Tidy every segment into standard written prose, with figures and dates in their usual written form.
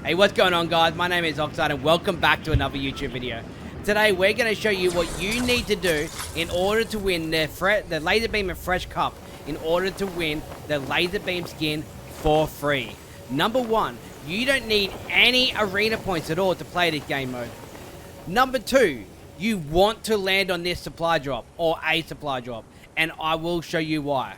Hey, what's going on, guys? My name is Oxxide and welcome back to another YouTube video. Today we're going to show you what you need to do in order to win the Lazarbeam and Fresh Cup, in order to win the Lazarbeam skin for free. Number one, you don't need any arena points at all to play this game mode. Number two, you want to land on this supply drop or a supply drop, and I will show you why.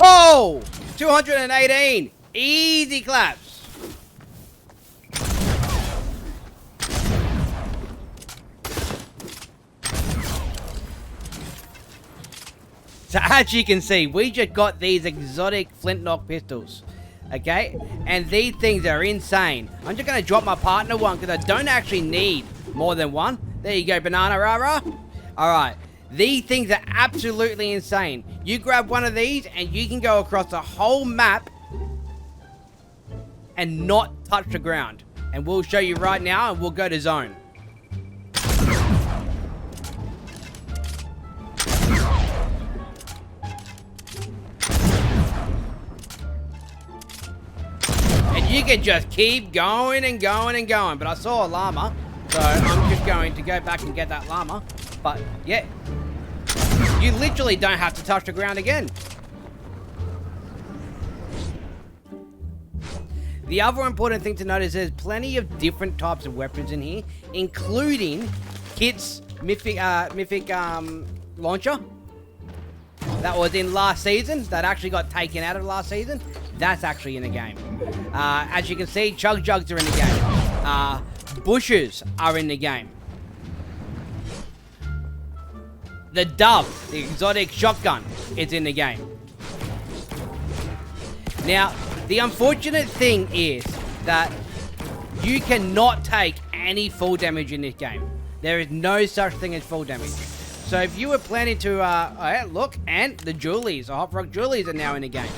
Oh! 218! Easy claps! So as you can see, we just got these exotic flintlock pistols. Okay? And these things are insane. I'm just going to drop my partner one because I don't actually need more than one. There you go, banana rah-rah. Alright. These things are absolutely insane. You grab one of these and you can go across the whole map and not touch the ground. And we'll show you right now and we'll go to zone. And you can just keep going and going and going. But I saw a llama, so I'm just going to go back and get that llama. But yeah, you literally don't have to touch the ground again. The other important thing to note is there's plenty of different types of weapons in here, including Kit's mythic launcher that was in last season, that actually got taken out of last season. That's actually in the game. As you can see, chug jugs are in the game. Bushes are in the game. The dub, the exotic shotgun, is in the game. Now, the unfortunate thing is that you cannot take any full damage in this game. There is no such thing as full damage. So if you were planning to, look, and the Julies, the Hot Rock Julies are now in the game.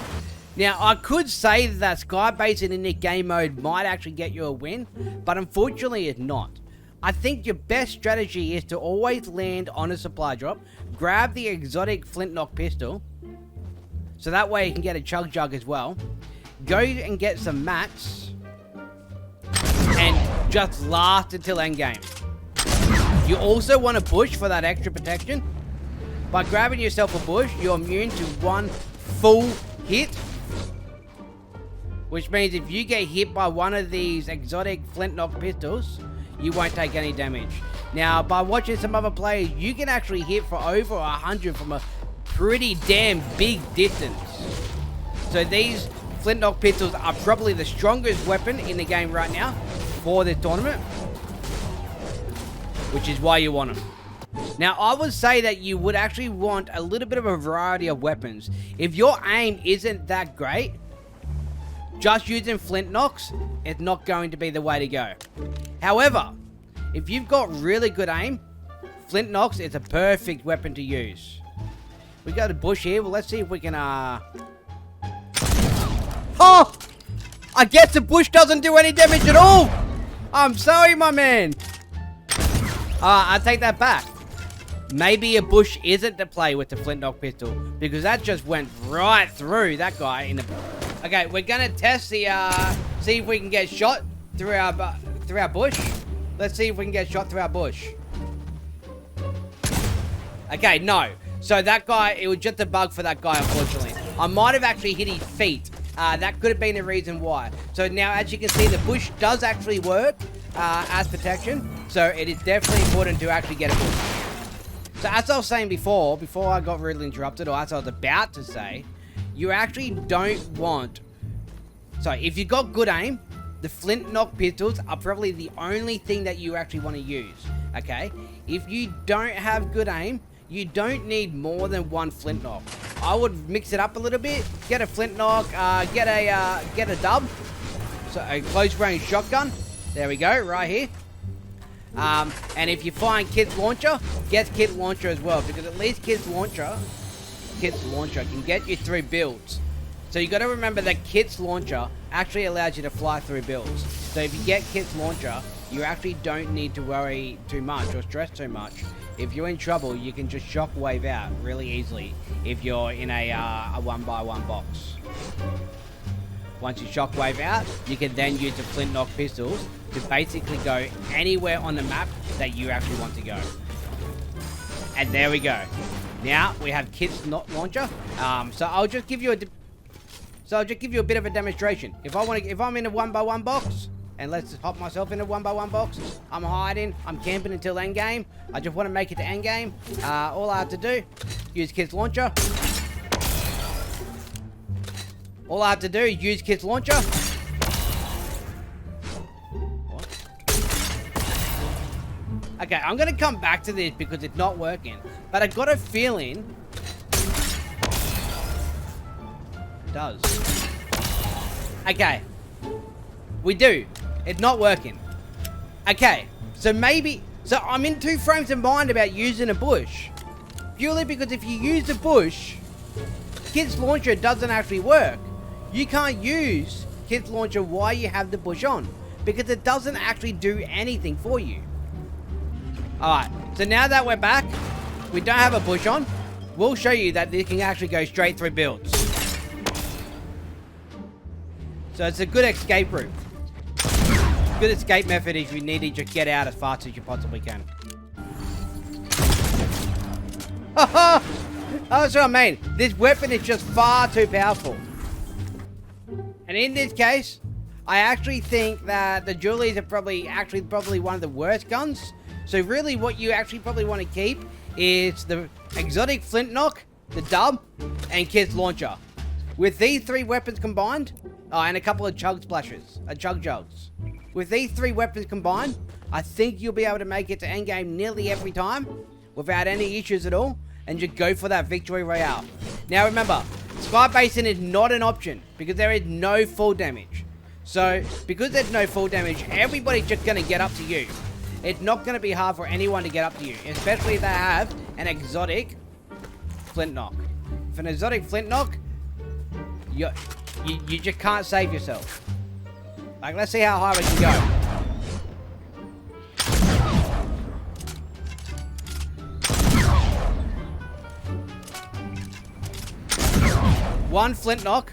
Now, I could say that sky basing in this game mode might actually get you a win, but unfortunately it's not. I think your best strategy is to always land on a supply drop, grab the exotic flintlock pistol, so that way you can get a chug jug as well, go and get some mats, and just last until endgame. You also want a bush for that extra protection. By grabbing yourself a bush, you're immune to one full hit, which means if you get hit by one of these exotic flintlock pistols, you won't take any damage. Now, by watching some other players, you can actually hit for over 100 from a pretty damn big distance. So these flintlock pistols are probably the strongest weapon in the game right now for this tournament, which is why you want them. Now, I would say that you would actually want a little bit of a variety of weapons. If your aim isn't that great, just using flintlocks is not going to be the way to go. However, if you've got really good aim, flintlocks is a perfect weapon to use. We got a bush here. Well, let's see if we can, Oh! I guess the bush doesn't do any damage at all! I'm sorry, my man! I take that back. Maybe a bush isn't to play with the flintlock pistol, because that just went right through that guy in the... Okay, we're gonna test the, see if we can get shot through our bush. Let's see if we can get shot through our bush. Okay, no. So that guy, it was just a bug for that guy, unfortunately. I might have actually hit his feet. That could have been the reason why. So now, as you can see, the bush does actually work as protection. So it is definitely important to actually get a bush. So as I was saying before I got really interrupted, or as I was about to say, you actually don't want... So if you've got good aim, the flintlock pistols are probably the only thing that you actually want to use, okay? If you don't have good aim, you don't need more than one flintlock. I would mix it up a little bit, get a flintlock, get a dub, so a close range shotgun. There we go, right here. And if you find Kit's launcher, get Kit's launcher as well, because at least Kit's launcher can get you through builds. So you got to remember that Kit's launcher actually allows you to fly through builds. So if you get Kit's launcher, you actually don't need to worry too much or stress too much. If you're in trouble, you can just shockwave out really easily if you're in a 1x1 box. Once you shockwave out, you can then use the flintlock pistols to basically go anywhere on the map that you actually want to go. And there we go. Now we have Kit's launcher. So I'll just give you a bit of a demonstration. If I'm in a 1x1 box, and let's hop myself in a 1x1 box, I'm hiding, I'm camping until end game. I just want to make it to end game. All I have to do, use Kit's launcher. All I have to do is use Kit's launcher. What? Okay, I'm going to come back to this because it's not working. But I got a feeling it does. Okay. We do. It's not working. Okay. So I'm in 2 frames of mind about using a bush. Purely because if you use the bush, Kit's launcher doesn't actually work. You can't use Kit's launcher while you have the bush on, because it doesn't actually do anything for you. Alright, so now that we're back, we don't have a bush on, we'll show you that this can actually go straight through builds. So it's a good escape route. Good escape method if you need to just get out as fast as you possibly can. That's what I mean. This weapon is just far too powerful. And in this case, I actually think that the Julies are probably one of the worst guns. So really what you actually probably want to keep is the exotic flintlock, the dub, and Kit's launcher. With these 3 weapons combined, and a couple of chug jugs. With these 3 weapons combined, I think you'll be able to make it to endgame nearly every time without any issues at all, and just go for that victory royale. Now remember, sky basing is not an option because there is no full damage. So because there's no full damage, everybody's just going to get up to you. It's not going to be hard for anyone to get up to you, especially if they have an exotic flintlock. If an exotic flintlock, you just can't save yourself. Like, let's see how high we can go. One flintlock,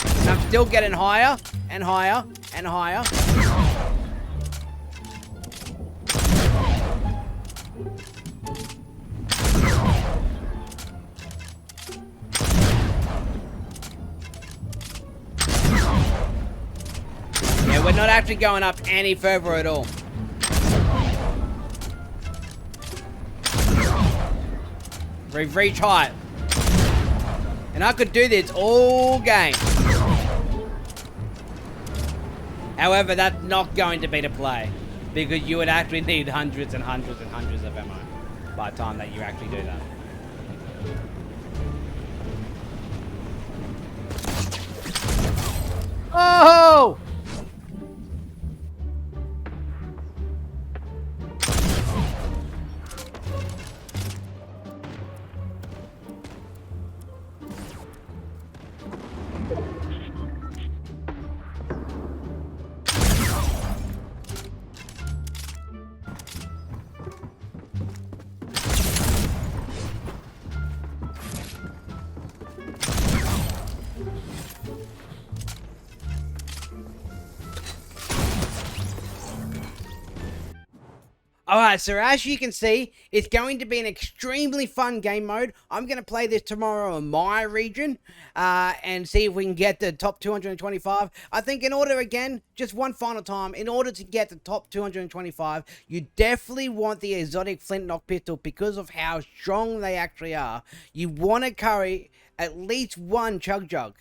and I'm still getting higher and higher and higher. Yeah, we're not actually going up any further at all. We've reached height. And I could do this all game. However, that's not going to be the play, because you would actually need hundreds and hundreds and hundreds of ammo by the time that you actually do that. Oh! Alright, so as you can see, it's going to be an extremely fun game mode. I'm going to play this tomorrow in my region and see if we can get the top 225. I think in order, again, just one final time, in order to get the top 225, you definitely want the exotic flintlock pistol because of how strong they actually are. You want to carry at least one chug jug.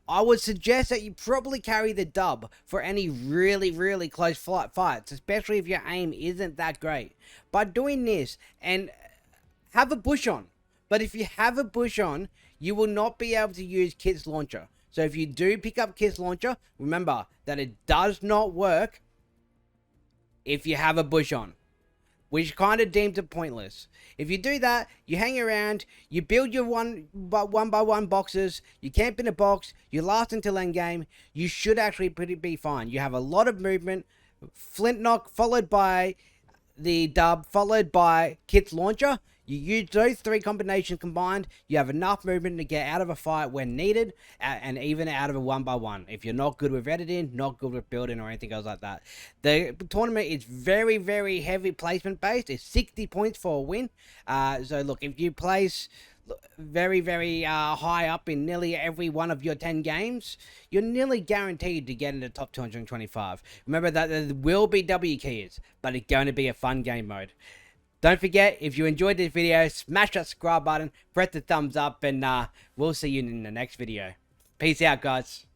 I would suggest that you probably carry the dub for any really, really close fights, especially if your aim isn't that great. By doing this, and have a bush on. But if you have a bush on, you will not be able to use Kit's launcher. So if you do pick up Kit's launcher, remember that it does not work if you have a bush on, which kind of deemed it pointless. If you do that, you hang around, you build your one by one boxes, you camp in a box, you last until end game, you should actually be fine. You have a lot of movement, Flint Knock, followed by the dub, followed by Kit's Launcher. You use those three combinations combined, you have enough movement to get out of a fight when needed, and even out of a 1-by-1. If you're not good with editing, not good with building or anything else like that. The tournament is very, very heavy placement based. It's 60 points for a win. So look, if you place very, very high up in nearly every one of your 10 games, you're nearly guaranteed to get in the top 225. Remember that there will be wkeys, but it's going to be a fun game mode. Don't forget, if you enjoyed this video, smash that subscribe button, press the thumbs up, and we'll see you in the next video. Peace out, guys.